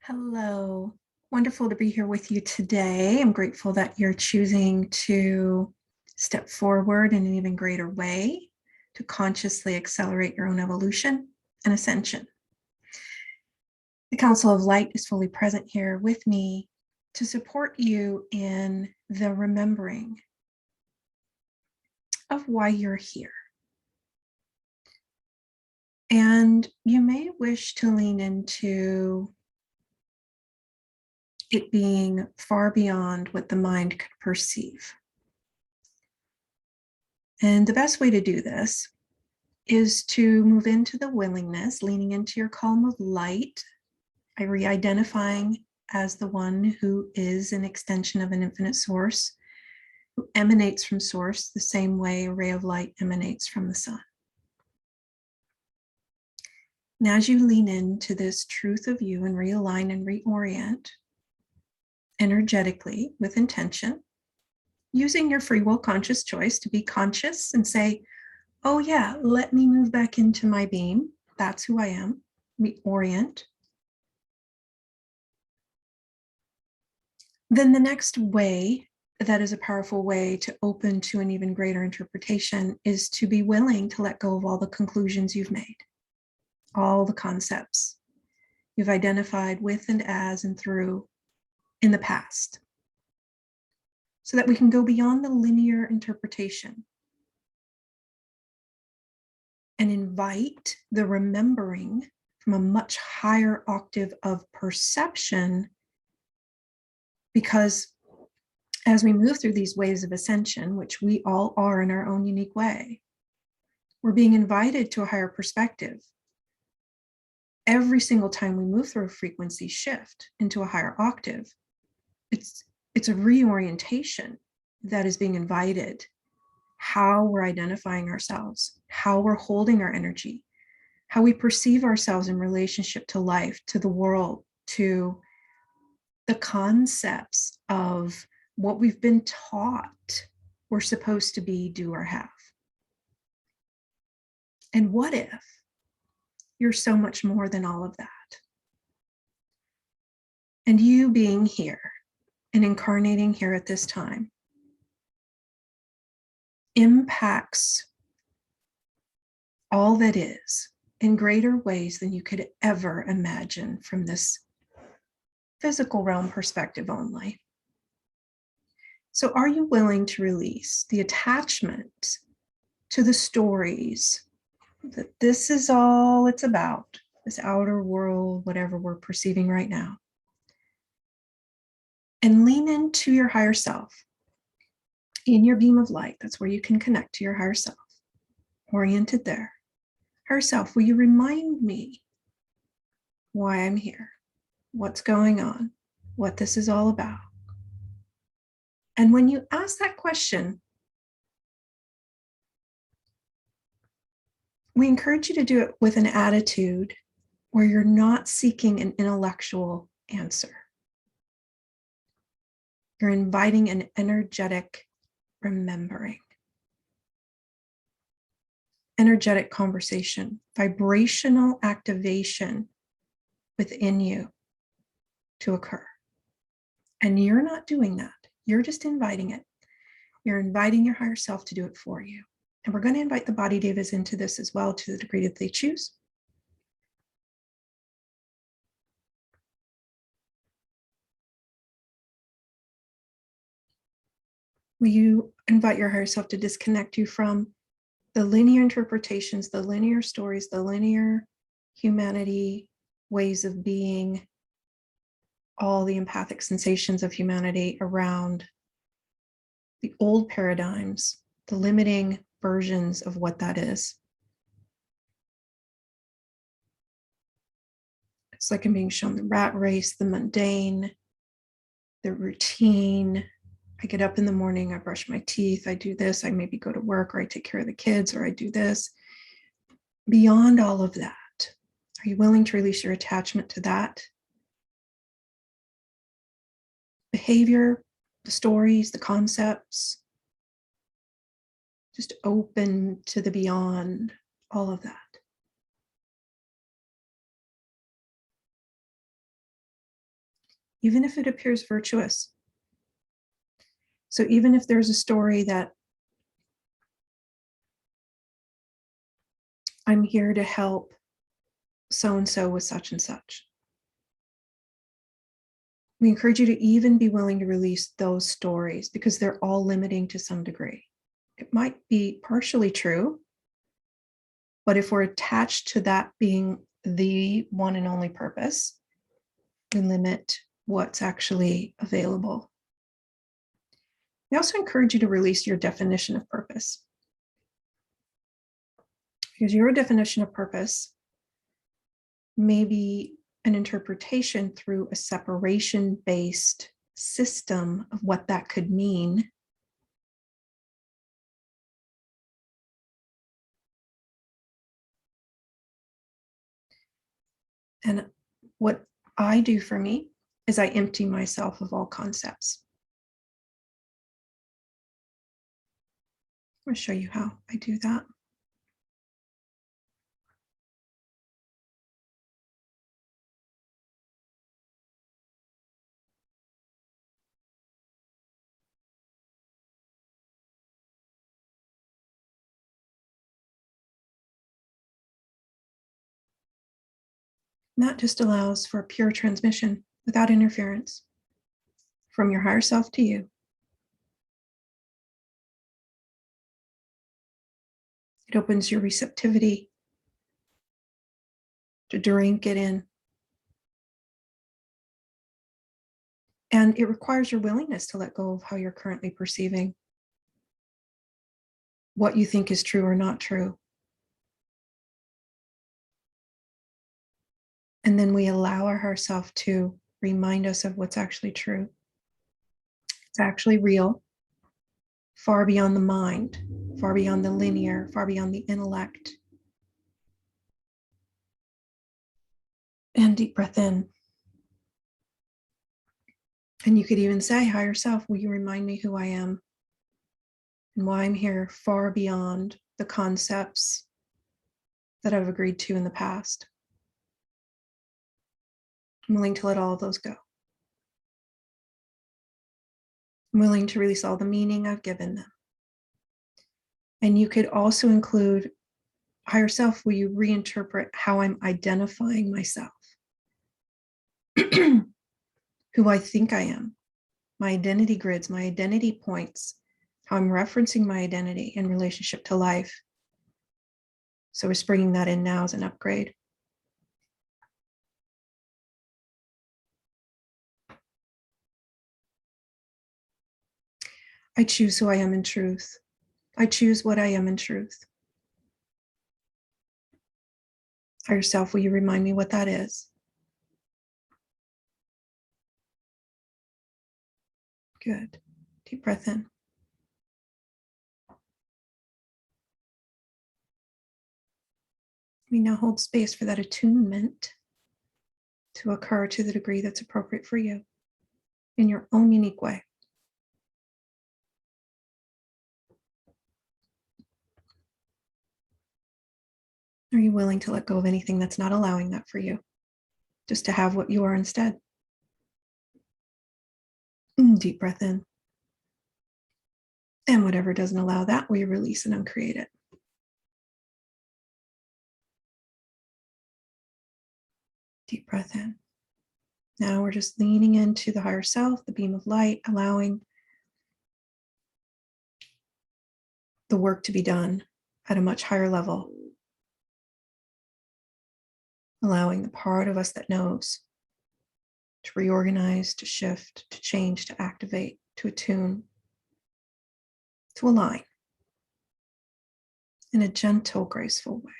Hello. Wonderful to be here with you today. I'm grateful that you're choosing to step forward in an even greater way to consciously accelerate your own evolution and ascension. The Council of Light is fully present here with me to support you in the remembering of why you're here. And you may wish to lean into it being far beyond what the mind could perceive. And the best way to do this is to move into the willingness, leaning into your column of light, by re-identifying as the one who is an extension of an infinite source, who emanates from source the same way a ray of light emanates from the sun. And as you lean into this truth of you and realign and reorient energetically with intention, using your free will conscious choice to be conscious and say, oh yeah, let me move back into my beam. That's who I am. Reorient. Then the next way that is a powerful way to open to an even greater interpretation is to be willing to let go of all the conclusions you've made, all the concepts you've identified with and as and through in the past, so that we can go beyond the linear interpretation and invite the remembering from a much higher octave of perception. Because as we move through these waves of ascension, which we all are in our own unique way, we're being invited to a higher perspective. Every single time we move through a frequency shift into a higher octave, it's a reorientation that is being invited. How we're identifying ourselves, how we're holding our energy, how we perceive ourselves in relationship to life, to the world, to the concepts of what we've been taught we're supposed to be, do, or have. And what if you're so much more than all of that? And you being here and incarnating here at this time impacts all that is in greater ways than you could ever imagine from this physical realm perspective only. So are you willing to release the attachment to the stories that this is all it's about, this outer world, whatever we're perceiving right now, and lean into your higher self in your beam of light? That's where you can connect to your higher self, oriented there. Higher self, will you remind me why I'm here, what's going on, what this is all about? And when you ask that question, we encourage you to do it with an attitude where you're not seeking an intellectual answer. You're inviting an energetic remembering, energetic conversation, vibrational activation within you to occur. And you're not doing that. You're just inviting it. You're inviting your higher self to do it for you. And we're going to invite the body devas into this as well, to the degree that they choose. Will you invite your higher self to disconnect you from the linear interpretations, the linear stories, the linear humanity ways of being, all the empathic sensations of humanity around the old paradigms, the limiting versions of what that is. It's like I'm being shown the rat race, the mundane, the routine. I get up in the morning, I brush my teeth, I do this, I maybe go to work, or I take care of the kids, or I do this. Beyond all of that, are you willing to release your attachment to that behavior, the stories, the concepts? Just open to the beyond all of that. even if it appears virtuous. So even if there's a story that I'm here to help so-and-so with such and such, we encourage you to even be willing to release those stories because they're all limiting to some degree. It might be partially true, but if we're attached to that being the one and only purpose, we limit what's actually available. We also encourage you to release your definition of purpose, because your definition of purpose may be an interpretation through a separation-based system of what that could mean. And what I do for me is I empty myself of all concepts. I'll show you how I do that. And that just allows for pure transmission without interference from your higher self to you. It opens your receptivity to drink it in. And it requires your willingness to let go of how you're currently perceiving what you think is true or not true. And then we allow our higher self to remind us of what's actually true. It's actually real, far beyond the mind, far beyond the linear, far beyond the intellect. And deep breath in. And you could even say, higher self, will you remind me who I am and why I'm here, far beyond the concepts that I've agreed to in the past. I'm willing to let all of those go. I'm willing to release all the meaning I've given them. And you could also include, higher self, will you reinterpret how I'm identifying myself? Who I think I am, my identity grids, my identity points, how I'm referencing my identity in relationship to life. So we're bringing that in now as an upgrade. I choose who I am in truth. I choose what I am in truth. Higher self, will you remind me what that is? Good. Deep breath in. We now hold space for that attunement to occur to the degree that's appropriate for you in your own unique way. Are you willing to let go of anything that's not allowing that for you? Just to have what you are instead. Deep breath in. And whatever doesn't allow that, we release and uncreate it. Deep breath in. Now we're just leaning into the higher self, the beam of light, allowing the work to be done at a much higher level. Allowing the part of us that knows to reorganize, to shift, to change, to activate, to attune, to align in a gentle, graceful way.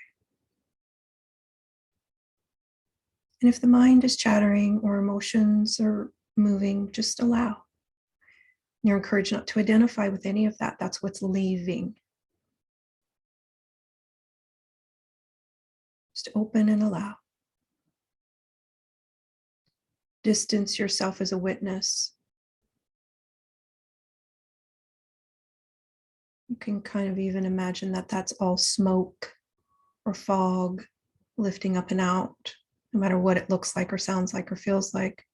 And if the mind is chattering or emotions are moving, just allow. You're encouraged not to identify with any of that. That's what's leaving. Just open and allow. Distance yourself as a witness. You can kind of even imagine that that's all smoke or fog lifting up and out, no matter what it looks like or sounds like or feels like.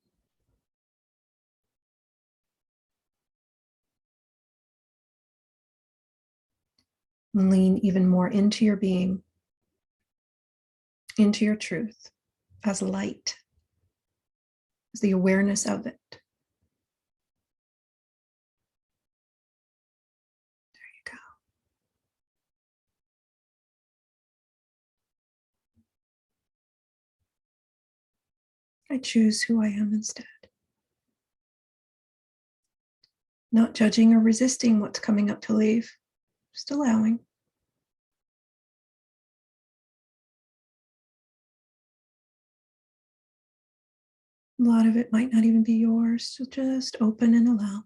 And lean even more into your being, into your truth as light, as the awareness of it. There you go. I choose who I am instead. Not judging or resisting what's coming up to leave, just allowing. A lot of it might not even be yours, so just open and allow.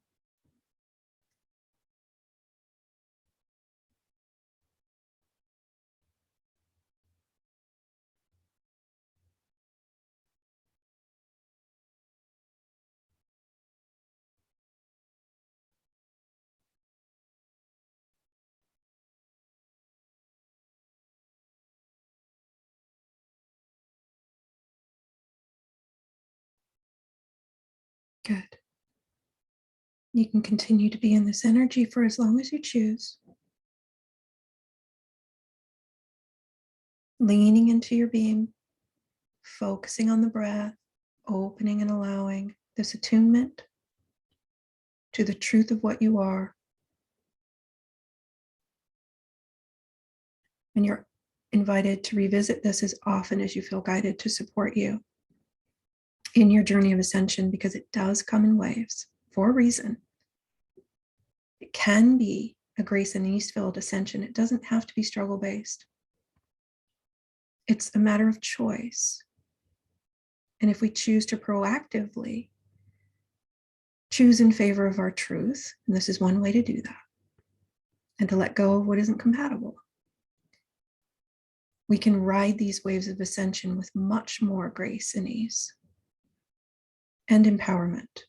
Good. You can continue to be in this energy for as long as you choose. Leaning into your being, focusing on the breath, opening and allowing this attunement to the truth of what you are. And you're invited to revisit this as often as you feel guided to support you in your journey of ascension, because it does come in waves for a reason. It can be a grace and ease-filled ascension. It doesn't have to be struggle-based. It's a matter of choice. And if we choose to proactively choose in favor of our truth, and this is one way to do that, and to let go of what isn't compatible, we can ride these waves of ascension with much more grace and ease and empowerment.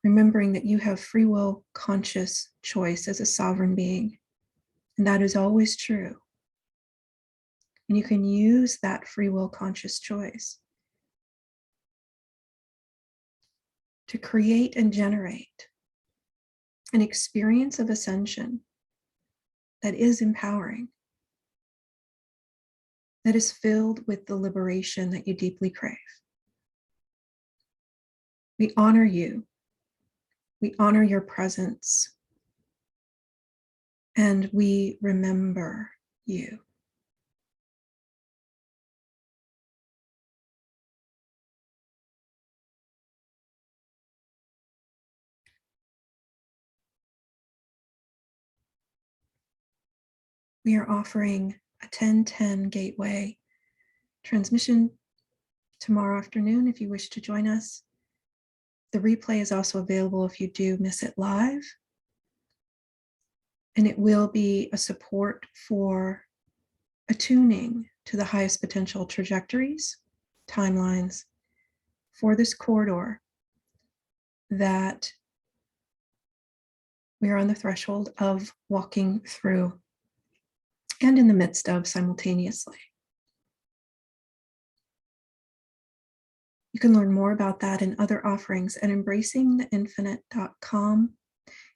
Remembering that you have free will, conscious choice as a sovereign being, and that is always true. And you can use that free will, conscious choice to create and generate an experience of ascension that is empowering, that is filled with the liberation that you deeply crave. We honor you. We honor your presence. And we remember you. We are offering a 10:10 gateway transmission tomorrow afternoon if you wish to join us. The replay is also available if you do miss it live. And it will be a support for attuning to the highest potential trajectories, timelines for this corridor that we are on the threshold of walking through and in the midst of simultaneously. You can learn more about that and other offerings at EmbracingTheInfinite.com.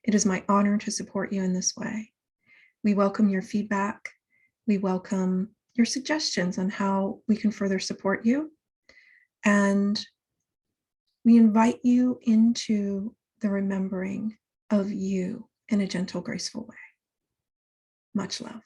It is my honor to support you in this way. We welcome your feedback. We welcome your suggestions on how we can further support you. And we invite you into the remembering of you in a gentle, graceful way. Much love.